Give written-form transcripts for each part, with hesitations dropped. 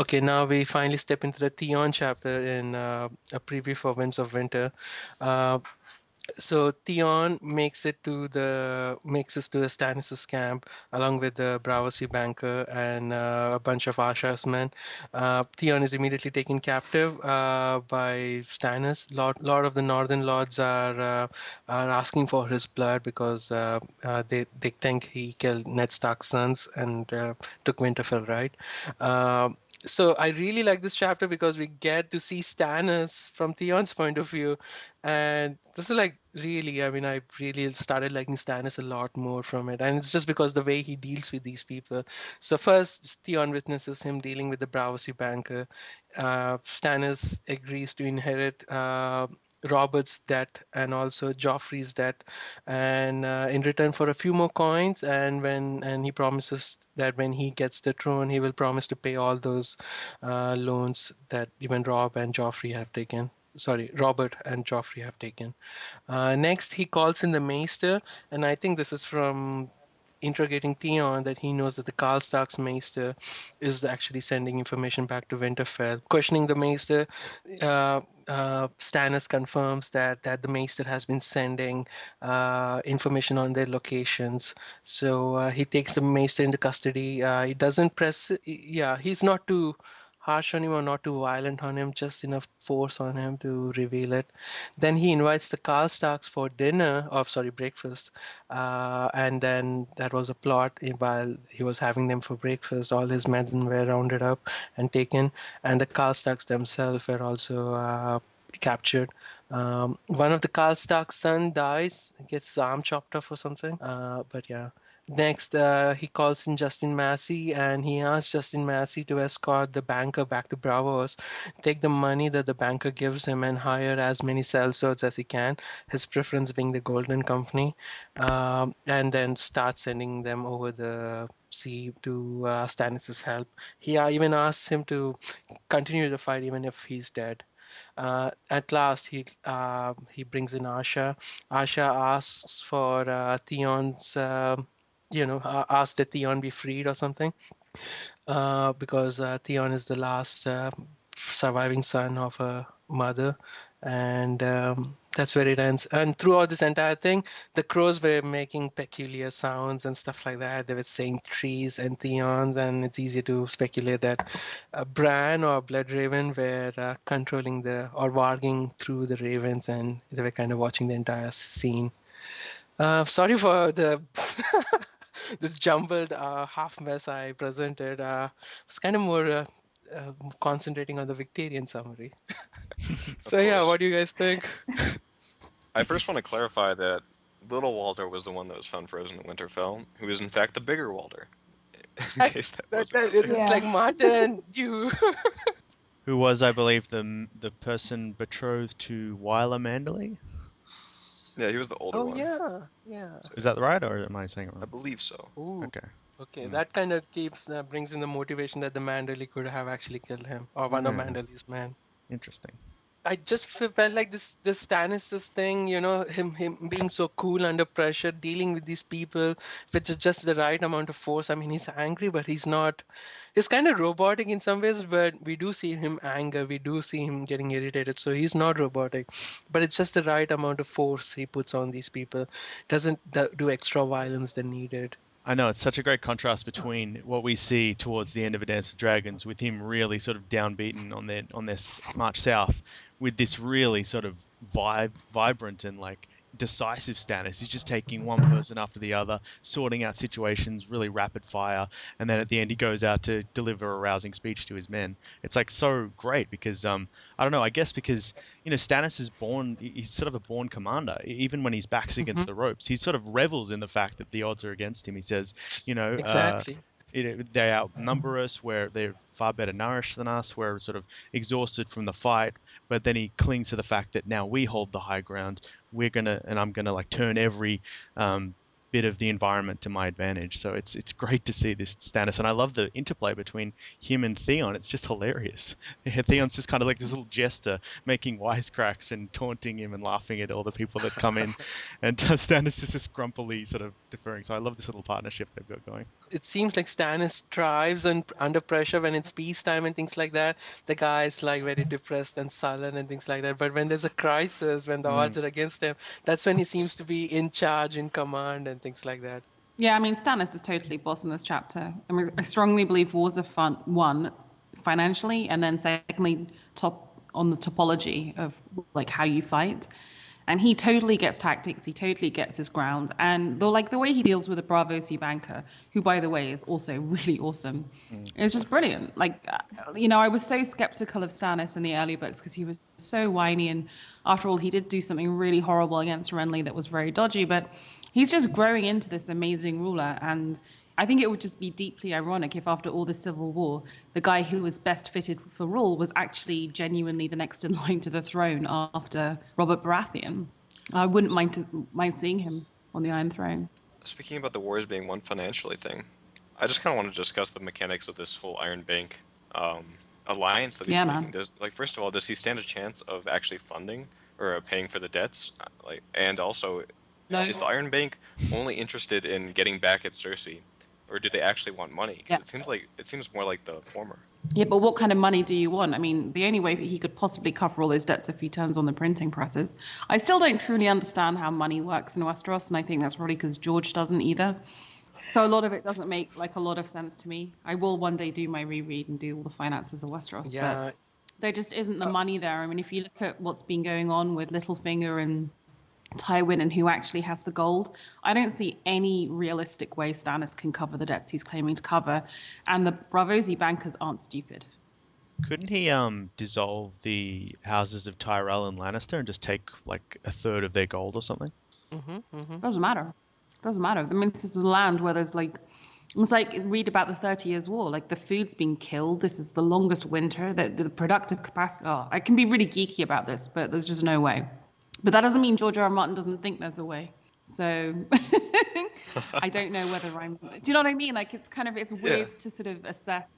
Okay, now we finally step into the Theon chapter in a preview for Winds of Winter. Uh, so Theon makes it to the Stannis' camp along with the Braavosi banker and a bunch of Asha's men. Theon is immediately taken captive by Stannis. Lot of the Northern Lords are asking for his blood because they think he killed Ned Stark's sons and took Winterfell, right? So I really like this chapter because we get to see Stannis from Theon's point of view, and this is like really, I mean, I really started liking Stannis a lot more from it, and it's just because the way he deals with these people. So first, Theon witnesses him dealing with the Braavosi banker. Stannis agrees to inherit Robert's debt and also Joffrey's debt, and in return for a few more coins, and he promises that when he gets the throne, he will promise to pay all those loans that even Rob and Joffrey have taken. Sorry, Robert and Joffrey have taken. Next, he calls in the Maester, and I think this is from interrogating Theon that he knows that the Karl Stark's Maester is actually sending information back to Winterfell. Questioning the Maester, Stannis confirms that the Maester has been sending information on their locations. So he takes the Maester into custody. He doesn't press. Yeah, he's not too harsh on him or not too violent on him, just enough force on him to reveal it. Then he invites the Karl Starks for dinner, or sorry, breakfast. And then that was a plot. While he was having them for breakfast, all his men were rounded up and taken, and the Karl Starks themselves were also captured. One of the Karl Stark's son dies, gets his arm chopped off or something. But yeah. Next, he calls in Justin Massey and he asks Justin Massey to escort the banker back to Bravos, take the money that the banker gives him, and hire as many sellswords as he can, his preference being the Golden Company, and then start sending them over the sea to Stannis' help. He even asks him to continue the fight even if he's dead. At last, he brings in Asha. Asha asks for Theon's, asks that Theon be freed or something, because Theon is the last surviving son of a mother, and that's where it ends. And throughout this entire thing, the crows were making peculiar sounds and stuff like that. They were saying trees and Theons, and it's easy to speculate that Bran or Bloodraven were controlling or warging through the ravens, and they were kind of watching the entire scene. Sorry for the this jumbled half mess I presented. It's kind of more concentrating on the Victorian summary. So yeah, what do you guys think? I first want to clarify that Little Walder was the one that was found frozen in Winterfell, who is in fact the bigger Walder. In case that wasn't clear. It's like Martin, you. Who was, I believe, the person betrothed to Wyler Manderley? Yeah, he was the older one. Oh yeah. Is that right, or am I saying it wrong? I believe so. Ooh. Okay. That kind of brings in the motivation that the Manderley could have actually killed him, or one of Manderley's men. Interesting. I just felt like this Stannis' thing, him being so cool under pressure, dealing with these people with just the right amount of force. I mean, he's angry, but he's not. He's kind of robotic in some ways, but we do see him anger. We do see him getting irritated. So he's not robotic, but it's just the right amount of force he puts on these people. Doesn't do extra violence than needed. I know, it's such a great contrast between what we see towards the end of A Dance with Dragons, with him really sort of downbeaten on their march south, with this really sort of vibrant and like decisive Stannis. He's just taking one person after the other, sorting out situations, really rapid fire, and then at the end he goes out to deliver a rousing speech to his men. It's like so great because I don't know, I guess because Stannis is he's sort of a born commander. Even when his back's against the ropes, he sort of revels in the fact that the odds are against him. He says, exactly. They outnumber us, where they're far better nourished than us, we're sort of exhausted from the fight, but then he clings to the fact that now we hold the high ground. I'm gonna like turn every bit of the environment to my advantage. So it's great to see this Stannis, and I love the interplay between him and Theon. It's just hilarious. Theon's just kind of like this little jester, making wisecracks and taunting him and laughing at all the people that come in, and Stannis just this grumpily sort of deferring. So I love this little partnership they've got going. it seems like Stannis thrives under pressure when it's peacetime and things like that. The guy is like very depressed and sullen and things like that. But when there's a crisis, when the odds are against him, that's when he seems to be in charge, in command, and things like that. Yeah, I mean, Stannis is totally boss in this chapter. I mean, I strongly believe wars are fun, one, financially, and then secondly, top on the topology of like how you fight. And he totally gets tactics. He totally gets his ground. And the way he deals with a Braavosi banker, who, by the way, is also really awesome, it's just brilliant. Like, I was so skeptical of Stannis in the early books because he was so whiny. And after all, he did do something really horrible against Renly that was very dodgy. But he's just growing into this amazing ruler. And I think it would just be deeply ironic if after all the civil war, the guy who was best fitted for rule was actually genuinely the next in line to the throne after Robert Baratheon. I wouldn't mind seeing him on the Iron Throne. Speaking about the wars being one financially thing, I just kind of want to discuss the mechanics of this whole Iron Bank alliance that he's making. First of all, does he stand a chance of actually funding or paying for the debts? And also, No. Is the Iron Bank only interested in getting back at Cersei? Or do they actually want money? Because it seems more like the former. Yeah, but what kind of money do you want? I mean, the only way that he could possibly cover all those debts if he turns on the printing presses. I still don't truly understand how money works in Westeros, and I think that's probably because George doesn't either. So a lot of it doesn't make a lot of sense to me. I will one day do my reread and do all the finances of Westeros, but there just isn't the money there. I mean, if you look at what's been going on with Littlefinger and Tywin and who actually has the gold, I don't see any realistic way Stannis can cover the debts he's claiming to cover, and the Braavosi bankers aren't stupid. Couldn't he dissolve the houses of Tyrell and Lannister and just take like a third of their gold or something? Doesn't matter. I mean, this is a land where there's it's like read about the 30 Years' War. Like the food's been killed. This is the longest winter. The productive capacity. Oh, I can be really geeky about this, but there's just no way. But that doesn't mean George R. R. Martin doesn't think there's a way. So I don't know whether do you know what I mean? Like it's weird to sort of assess.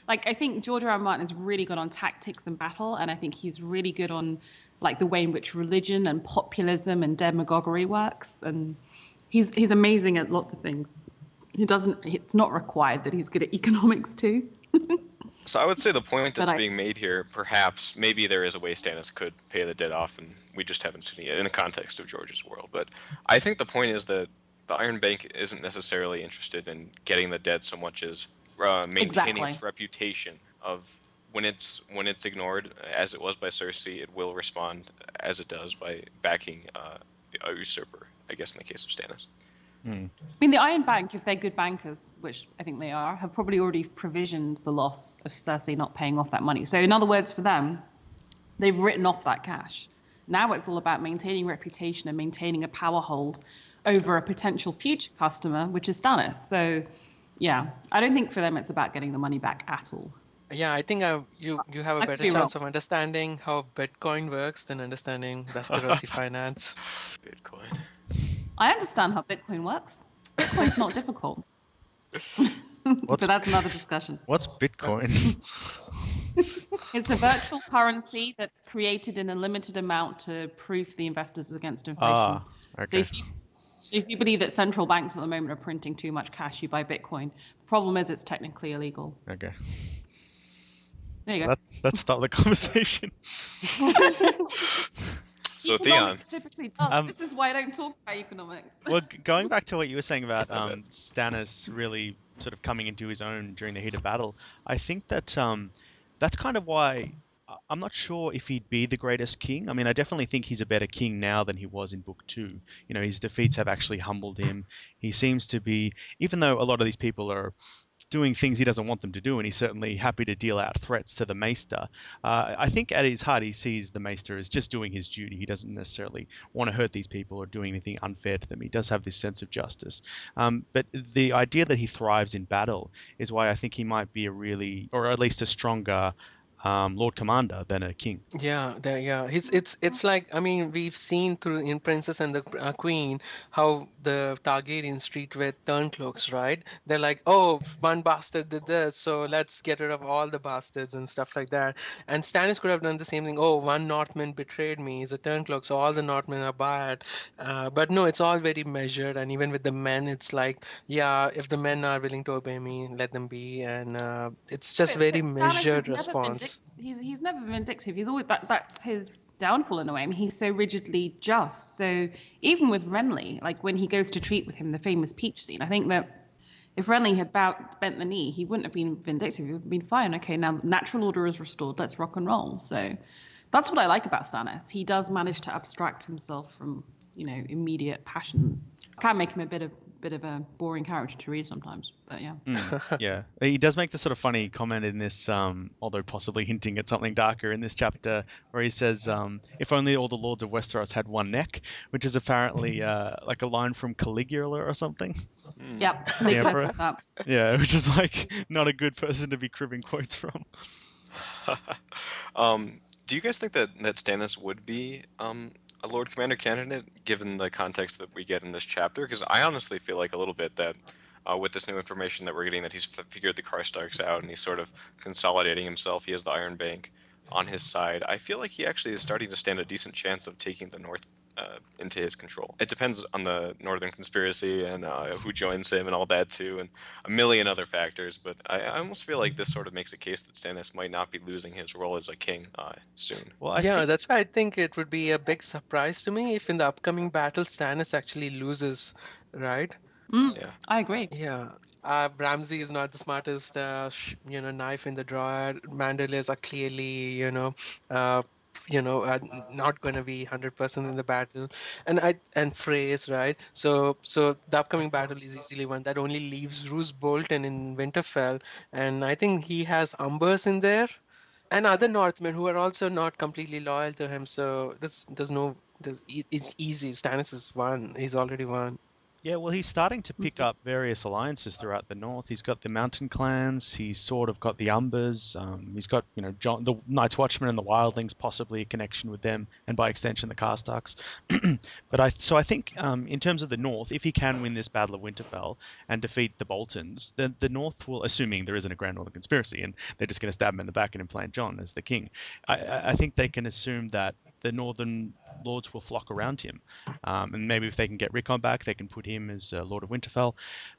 Like I think George R. R. Martin is really good on tactics and battle, and I think he's really good on like the way in which religion and populism and demagoguery works, and he's amazing at lots of things. It's not required that he's good at economics too. So I would say the point that's being made here, perhaps, maybe there is a way Stannis could pay the debt off, and we just haven't seen it yet in the context of George's world. But I think the point is that the Iron Bank isn't necessarily interested in getting the debt so much as maintaining its reputation of when it's ignored, as it was by Cersei, it will respond as it does by backing a usurper, I guess in the case of Stannis. I mean, the Iron Bank, if they're good bankers, which I think they are, have probably already provisioned the loss of Cersei not paying off that money. So in other words, for them, they've written off that cash. Now it's all about maintaining reputation and maintaining a power hold over a potential future customer, which is Stannis. So, yeah, I don't think for them it's about getting the money back at all. Yeah, I think you have a better chance of understanding how Bitcoin works than understanding Westerosi finance. Bitcoin. I understand how Bitcoin works. Bitcoin's not difficult. But that's another discussion. What's Bitcoin? It's a virtual currency that's created in a limited amount to proof the investors against inflation. Okay. So if you believe that central banks at the moment are printing too much cash, you buy Bitcoin. The problem is it's technically illegal. Okay. There you go. Let's start the conversation. So Theon, typically this is why I don't talk about economics. Well, going back to what you were saying about Stannis really sort of coming into his own during the heat of battle, I think that that's kind of why I'm not sure if he'd be the greatest king. I mean, I definitely think he's a better king now than he was in Book 2. You know, his defeats have actually humbled him. He seems to be, even though a lot of these people are doing things he doesn't want them to do, and he's certainly happy to deal out threats to the Maester. I think at his heart he sees the Maester as just doing his duty. He doesn't necessarily want to hurt these people or doing anything unfair to them. He does have this sense of justice. But the idea that he thrives in battle is why I think he might be a really, or at least a stronger Lord Commander than a king. Yeah, it's like, I mean, we've seen through in Princess and the Queen how the Targaryens treat with turncloaks, right? They're like, oh, one bastard did this, so let's get rid of all the bastards and stuff like that. And Stannis could have done the same thing. Oh, one Northman betrayed me. He's a turncloak, so all the Northmen are bad. But no, it's all very measured, and even with the men, it's like, yeah, if the men are willing to obey me, let them be, and it's just very But Stannis measured is never response. he's never vindictive. He's always that's his downfall in a way. I mean, he's so rigidly just. So even with Renly, like when he goes to treat with him, the famous peach scene, I think that if Renly had bent the knee, he wouldn't have been vindictive. He would have been fine. Okay, now natural order is restored. Let's rock and roll. So that's what I like about Stannis. He does manage to abstract himself from, immediate passions. Can make him a bit of a boring character to read sometimes, but yeah. Yeah, he does make this sort of funny comment in this, although possibly hinting at something darker in this chapter, where he says, "If only all the lords of Westeros had one neck," which is apparently like a line from Caligula or something. Yep, Caligula said that. Yeah, which is like not a good person to be cribbing quotes from. Do you guys think that Stannis would be a Lord Commander candidate, given the context that we get in this chapter? Because I honestly feel like a little bit that with this new information that we're getting, that he's figured the Karstarks out and he's sort of consolidating himself. He has the Iron Bank on his side. I feel like he actually is starting to stand a decent chance of taking the North into his control. It depends on the Northern Conspiracy and who joins him and all that too, and a million other factors. But I almost feel like this sort of makes a case that Stannis might not be losing his role as a king soon. Well, That's why I think it would be a big surprise to me if in the upcoming battle Stannis actually loses, right? Yeah, I agree. Yeah. Ramsay is not the smartest, knife in the drawer. Mandalores are clearly, not going to be 100% in the battle, and Frey's right. So the upcoming battle is easily one that only leaves Roose Bolton in Winterfell, and I think he has Umbers in there, and other Northmen who are also not completely loyal to him. So it's easy. Stannis is won. He's already won. Yeah, well, he's starting to pick up various alliances throughout the north. He's got the Mountain Clans. He's sort of got the Umbers. He's got, John, the Night's Watchmen and the Wildlings, possibly a connection with them, and by extension the Karstarks. But I think in terms of the north, if he can win this Battle of Winterfell and defeat the Boltons, then the north will, assuming there isn't a Grand Northern Conspiracy and they're just going to stab him in the back and implant Jon as the king, I think they can assume that the northern lords will flock around him, and maybe if they can get Rickon back, they can put him as Lord of Winterfell.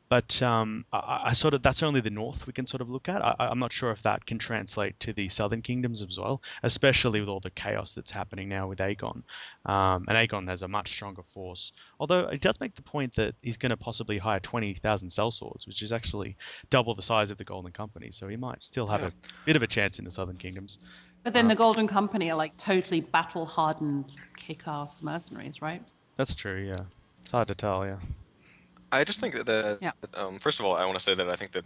But I sort of, that's only the north we can sort of look at. I'm not sure if that can translate to the southern kingdoms as well, especially with all the chaos that's happening now with Aegon. And Aegon has a much stronger force, although it does make the point that he's going to possibly hire 20,000 sellswords, which is actually double the size of the Golden Company. So he might still have a bit of a chance in the southern kingdoms. But then the Golden Company are like totally battle-hardened, kick-ass mercenaries, right? That's true, yeah. It's hard to tell, yeah. I just think that first of all, I want to say that I think that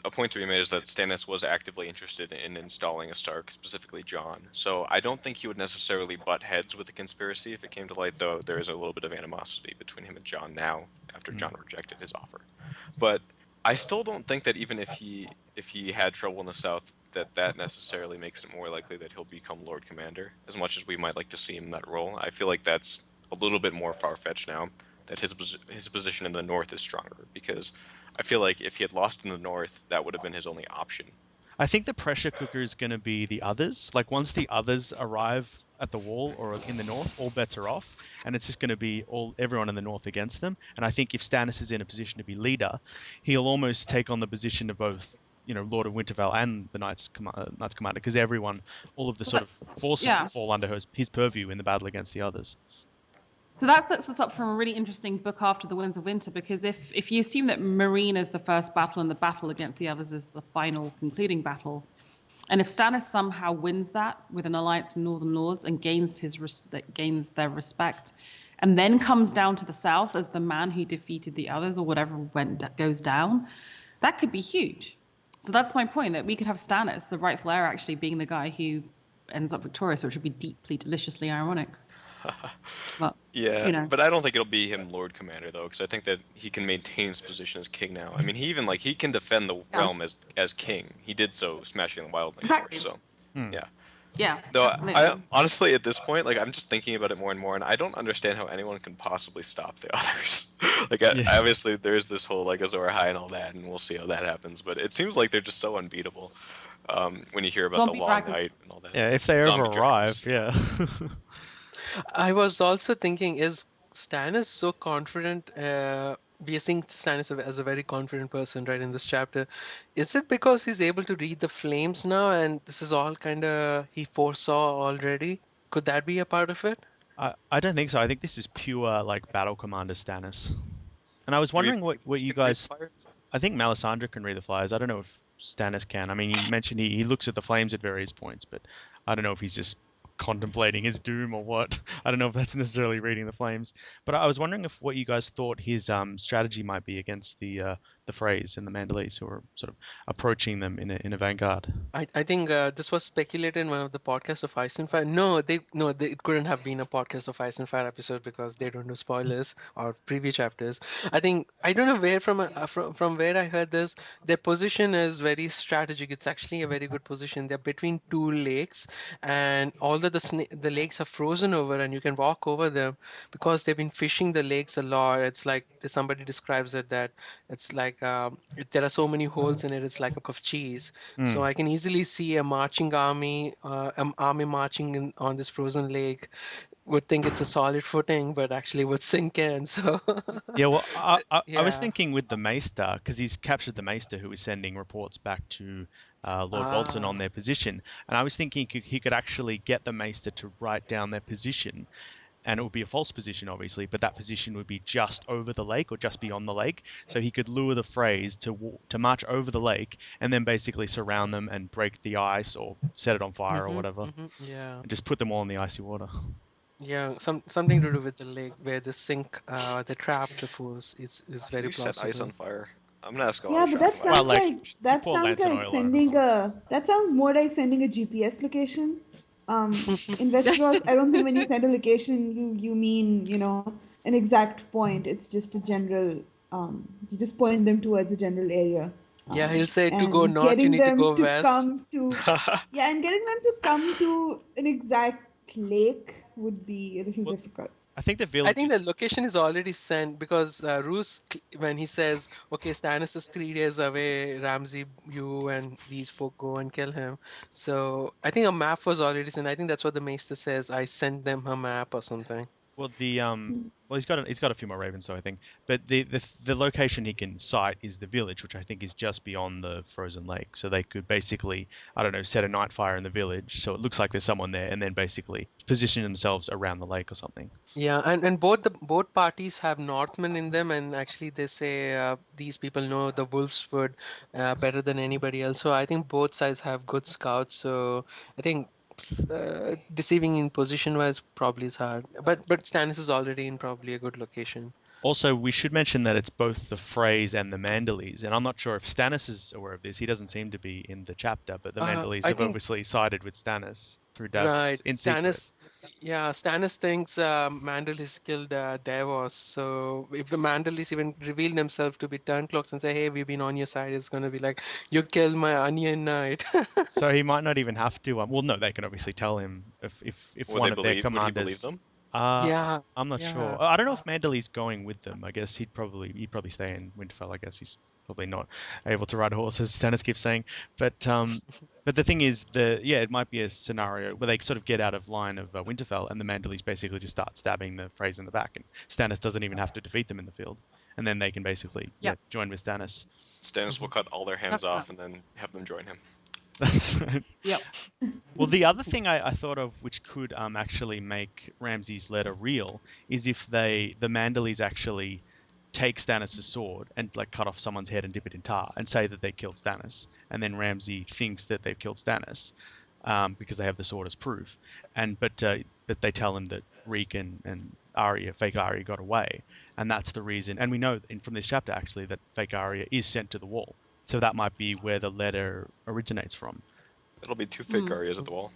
a point to be made is that Stannis was actively interested in installing a Stark, specifically Jon. So I don't think he would necessarily butt heads with the conspiracy if it came to light, though there is a little bit of animosity between him and Jon now after Jon rejected his offer. But I still don't think that even if he had trouble in the south, that necessarily makes it more likely that he'll become Lord Commander, as much as we might like to see him in that role. I feel like that's a little bit more far-fetched now, that his position in the north is stronger, because I feel like if he had lost in the north, that would have been his only option. I think the pressure cooker is going to be the others. Like, once the others arrive at the wall or in the north, all bets are off, and it's just going to be everyone in the north against them. And I think if Stannis is in a position to be leader, he'll almost take on the position of both, Lord of Winterfell and the Knights Commander, because all of the sort of forces will fall under his purview in the battle against the others. So that sets us up for a really interesting book after the Winds of Winter, because if you assume that Meereen is the first battle and the battle against the others is the final concluding battle, and if Stannis somehow wins that with an alliance of Northern Lords and gains their respect, and then comes down to the south as the man who defeated the others or whatever goes down, that could be huge. So that's my point, that we could have Stannis, the rightful heir, actually being the guy who ends up victorious, which would be deeply, deliciously ironic. But, but I don't think it'll be him Lord Commander, though, because I think that he can maintain his position as king now. I mean, he can defend the realm as king. He did so smashing the Wildlings. Exactly. So Yeah. Yeah, Though absolutely. I honestly, at this point, like I'm just thinking about it more and more, and I don't understand how anyone can possibly stop the others. Like Yeah. obviously there's this whole like Azor Ahai and all that, and we'll see how that happens. But it seems like they're just so unbeatable. When you hear about the Zombie long dragons. night and all that. Yeah, if they ever Zombie arrive, dragons. yeah. I was also thinking, is Stannis so confident? We are seeing Stannis as a very confident person, right, in this chapter. Is it because he's able to read the flames now, and this is all kind of he foresaw already? Could that be a part of it? I don't think so. I think this is pure like battle commander Stannis. And I was Do we wondering what think you he can read guys. fire? I think Melisandre can read the fires. I don't know if Stannis can. I mean, you mentioned he looks at the flames at various points, but I don't know if he's just contemplating his doom or what. I don't know if that's necessarily reading the flames. But I was wondering if what you guys thought his strategy might be against the Freys and the Mandalese, who are sort of approaching them in a vanguard. I think this was speculated in one of the podcasts of Ice and Fire. No, it couldn't have been a podcast of Ice and Fire episode because they don't do spoilers or previous chapters. I think I don't know where from where I heard this. Their position is very strategic. It's actually a very good position. They're between two lakes, and although the lakes are frozen over and you can walk over them because they've been fishing the lakes a lot. It's like somebody describes it that it's like there are so many holes in it. It's like a cup of cheese. So Mm. I can easily see a marching army, army marching on this frozen lake. Would think it's a solid footing, but actually would sink in. So Yeah, well, I was yeah. thinking with the Maester, because he's captured the Maester who is sending reports back to Lord Bolton on Ah. their position. And I was thinking he could actually get the Maester to write down their position. And it would be a false position, obviously, but that position would be just over the lake or just beyond the lake. So he could lure the Freys to march over the lake and then basically surround them and break the ice or set it on fire or whatever. Yeah. And just put them all in the icy water. Yeah. Something to do with the lake where they trap the foes is Can very you set ice plausible. on fire? I'm gonna ask a lot Yeah, of but that shocking Well, sounds like, questions. like you that pour sounds lantern like oil on it or sending something. that sounds more like sending a GPS location. In Westeros, I don't think when you send a location, you mean an exact point. It's just a general. You just point them towards a general area. Yeah, he'll say to go And north, you getting need to them go to west. come to yeah, and getting them to come to an exact lake would be a little Well, difficult. I think the I village think the is. location is already sent because when he says, "Okay, Stannis is 3 days away, Ramsay, you and these folk go and kill him." So I think a map was already sent. I think that's what the Maester says. I sent them a map or something. Well, he's got a few more ravens, so I think. But the location he can sight is the village, which I think is just beyond the frozen lake. So they could basically, I don't know, set a night fire in the village, so it looks like there's someone there, and then basically position themselves around the lake or something. Yeah, and both parties have Northmen in them, and actually they say these people know the Wolfswood better than anybody else. So I think both sides have good scouts. So I think deceiving in position wise probably is hard. But Stannis is already in probably a good location. Also, we should mention that it's both the Freys and the Mandalese, and I'm not sure if Stannis is aware of this. He doesn't seem to be in the chapter, but the Mandalese I have think obviously sided with Stannis through right. Davos in secret. Stannis thinks Mandalis killed Davos. So if the Mandalis even reveal themselves to be Turncloaks and say, "Hey, we've been on your side," it's gonna be like, "You killed my Onion Knight." So he might not even have to. Well, no, they can obviously tell him if Would one they of their believe? Would he believe commanders. them? Yeah, I'm not sure. yeah. I don't know if Mandalay's going with them. I guess he'd probably stay in Winterfell. I guess he's probably not able to ride a horse, as Stannis keeps saying. But the thing is, it might be a scenario where they sort of get out of line of Winterfell, and the Mandalese basically just start stabbing the Freys in the back, and Stannis doesn't even have to defeat them in the field, and then they can basically join with Stannis. Stannis will cut all their hands That's off right. and then have them join him. That's right. Yep. Well, the other thing I thought of, which could actually make Ramsay's letter real, is if the Mandalese actually take Stannis' sword and like cut off someone's head and dip it in tar and say that they killed Stannis, and then Ramsay thinks that they've killed Stannis because they have the sword as proof, but they tell him that Reek and Arya, fake Arya, got away, and that's the reason. And we know from this chapter actually that fake Arya is sent to the wall. So that might be where the letter originates from. It'll be two fake Aryas at the wall.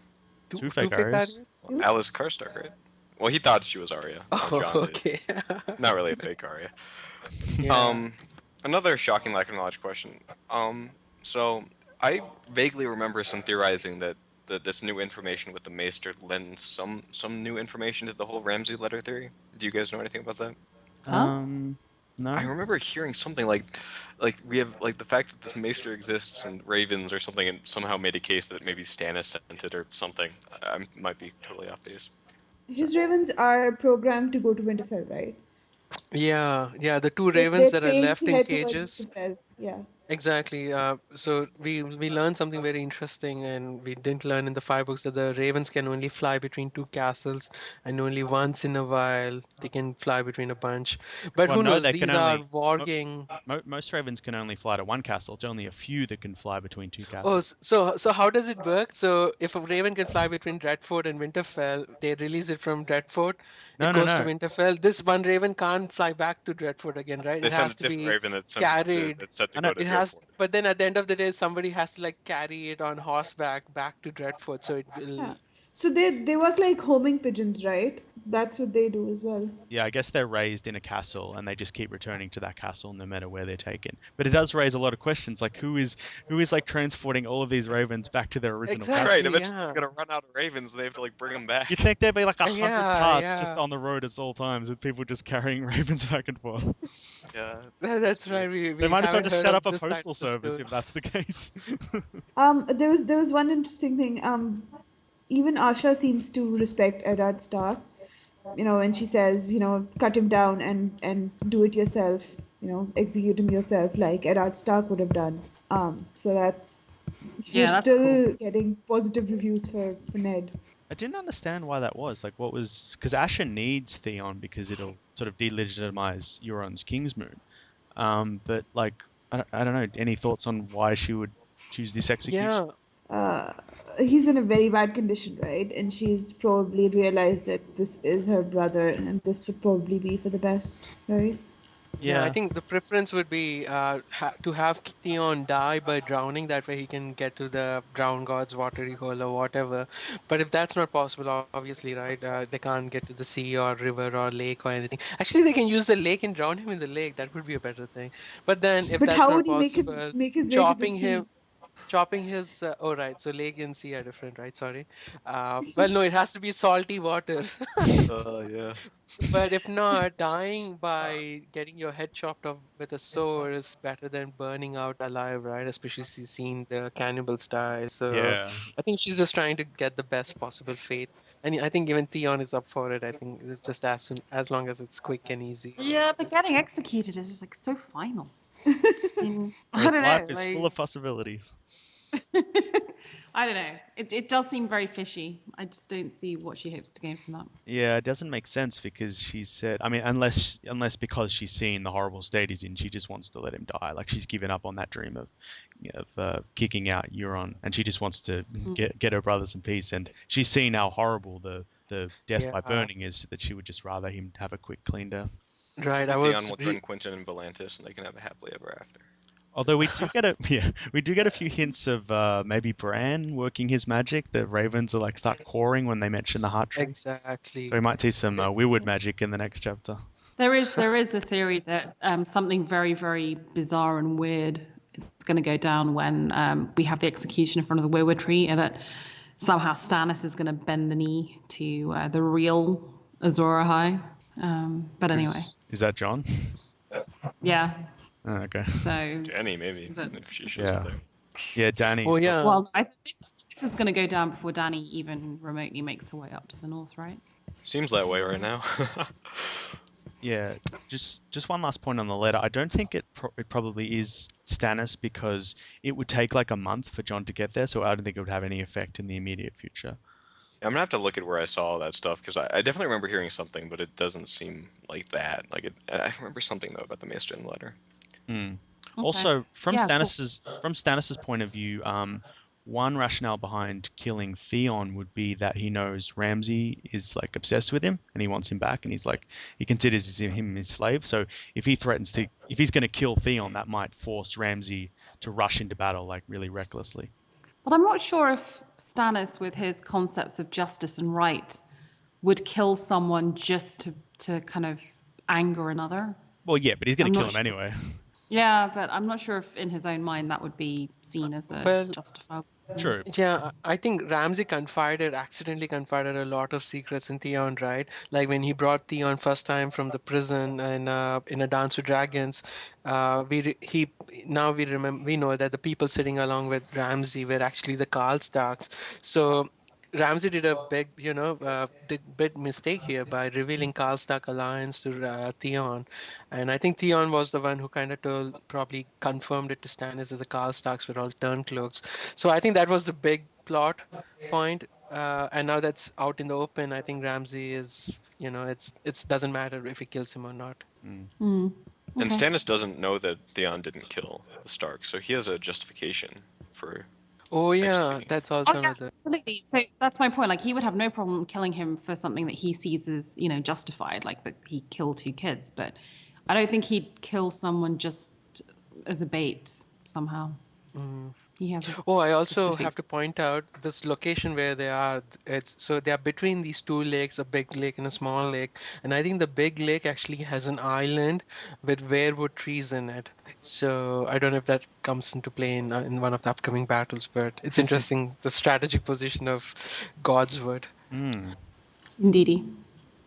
Two fake Aryas? Two? Alice Karstark, right? Well, he thought she was Arya. Oh, Jon did. okay. Not really a fake Arya. Yeah. Another shocking lack of knowledge question. So I vaguely remember some theorizing that this new information with the Maester lends some new information to the whole Ramsay letter theory? Do you guys know anything about that? Huh? No. I remember hearing something like we have like the fact that this Maester exists and ravens or something, and somehow made a case that maybe Stannis sent it or something. I might be totally off base. His ravens are programmed to go to Winterfell, right? Yeah, the two They're ravens that are trained left to in head towards cages. Winterfell. Yeah. Exactly. So we learned something very interesting, and we didn't learn in the 5 books that the ravens can only fly between 2 castles, and only once in a while they can fly between a bunch. But Well, who no, knows? they can These are only. warging. Most ravens can only fly to one castle. It's only a few that can fly between 2 Oh, castles. so how does it work? So if a raven can fly between Dreadfort and Winterfell, they release it from Dreadfort. No, It no, goes to no. Winterfell. This one raven can't fly back to Dreadfort again, right? They It send a has to different be raven that's carried. set to I know. go to It has, Dreadfort. but then at the end of the day, somebody has to like carry it on horseback back to Dreadfort. So it will. Yeah. So they work like homing pigeons, right? That's what they do as well. Yeah, I guess they're raised in a castle and they just keep returning to that castle no matter where they're taken. But it does raise a lot of questions, like who is like transporting all of these ravens back to their original Exactly. castle? Right, eventually yeah. they're gonna run out of ravens. They have to like bring them back. You'd think there'd be like 100 Yeah, carts just yeah. on the road at all times with people just carrying ravens back and forth. Yeah. That's right. We They might as well haven't just heard set of up a this side postal of the service story. if that's the case. There was one interesting thing. Even Asha seems to respect Eddard Stark. When she says, cut him down and do it yourself, execute him yourself like Eddard Stark would have done. So that's we're that's still cool. getting positive reviews for Ned. I didn't understand why that was. Like, what was... Because Asha needs Theon because it'll sort of delegitimize Euron's Kingsmoon. But, like, I don't know. Any thoughts on why she would choose this execution? Yeah. He's in a very bad condition, right? And she's probably realized that this is her brother and this would probably be for the best, right? Yeah, I think the preference would be to have Theon die by drowning. That way he can get to the drown god's watery hole or whatever. But if that's not possible, obviously, right, they can't get to the sea or river or lake or anything. Actually, they can use the lake and drown him in the lake. That would be a better thing. But then if But that's how not would he possible, make his way to the sea? chopping his oh right, so lake and sea are different, right? Sorry. Well, no, it has to be salty waters. Yeah. But if not, dying by getting your head chopped off with a sword is better than burning out alive, right? Especially she's seen the cannibals die. So Yeah. I think she's just trying to get the best possible fate. And I think even Theon is up for it. I think it's just as long as it's quick and easy. Yeah, but getting executed is just like so final. I Whereas don't know. life is like- full of possibilities. I don't know. It does seem very fishy. I just don't see what she hopes to gain from that. Yeah, it doesn't make sense because she said, I mean, unless because she's seen the horrible state he's in, she just wants to let him die. Like she's given up on that dream of kicking out Euron, and she just wants to get her brothers in peace. And she's seen how horrible the death by burning is, that she would just rather him have a quick, clean death. Right. Theon will join Quentin and Volantis, and they can have a happily ever after. Although we do get a few hints of maybe Bran working his magic. The ravens are like start cawing when they mention the heart tree. Exactly. So we might see some weirwood magic in the next chapter. There is a theory that something very, very bizarre and weird is going to go down when we have the execution in front of the weirwood tree, and that somehow Stannis is going to bend the knee to the real Azor Ahai. But anyway. Is that John? Yeah. Oh, okay. So Dany, maybe, if she shows up there. Yeah, Dany. Oh, yeah. Well, I think this is going to go down before Dany even remotely makes her way up to the north, right? Seems that way right now. Yeah, just one last point on the letter. I don't think it probably is Stannis because it would take like a month for John to get there, so I don't think it would have any effect in the immediate future. I'm gonna have to look at where I saw all that stuff because I definitely remember hearing something, but it doesn't seem like that. I remember something though about the Maester letter. Okay. Okay. Also, from Yeah, cool. Stannis's point of view, one rationale behind killing Theon would be that he knows Ramsay is like obsessed with him and he wants him back, and he considers him his slave. So if he's going to kill Theon, that might force Ramsay to rush into battle like really recklessly. But I'm not sure if Stannis, with his concepts of justice and right, would kill someone just to kind of anger another. Well, yeah, but he's going to I'm kill him not anyway. Yeah, but I'm not sure if in his own mind that would be seen as a Well, justifiable. True. Yeah, I think Ramsay accidentally confided a lot of secrets in Theon, right? Like when he brought Theon first time from the prison and in a Dance with Dragons, now we know that the people sitting along with Ramsay were actually the Karl Starks. So Ramsay did a big mistake here by revealing Karl Stark alliance to Theon, and I think Theon was the one who kind of probably confirmed it to Stannis that the Karl Starks were all turncloaks. So I think that was the big plot point. And now that's out in the open. I think Ramsay is, it doesn't matter if he kills him or not. And Okay. Stannis doesn't know that Theon didn't kill the Starks, so he has a justification for Oh yeah, executing him. that's also Oh yeah, another. absolutely. So that's my point. Like he would have no problem killing him for something that he sees as, justified, like that he killed 2 kids. But I don't think he'd kill someone just as a bait somehow. He has. Oh, I also specific- have to point out this location where they are. They are between these 2 lakes, a big lake and a small lake. And I think the big lake actually has an island with weirwood trees in it. So I don't know if that comes into play in one of the upcoming battles, but it's interesting the strategic position of God's Wood. Mm. Indeedy.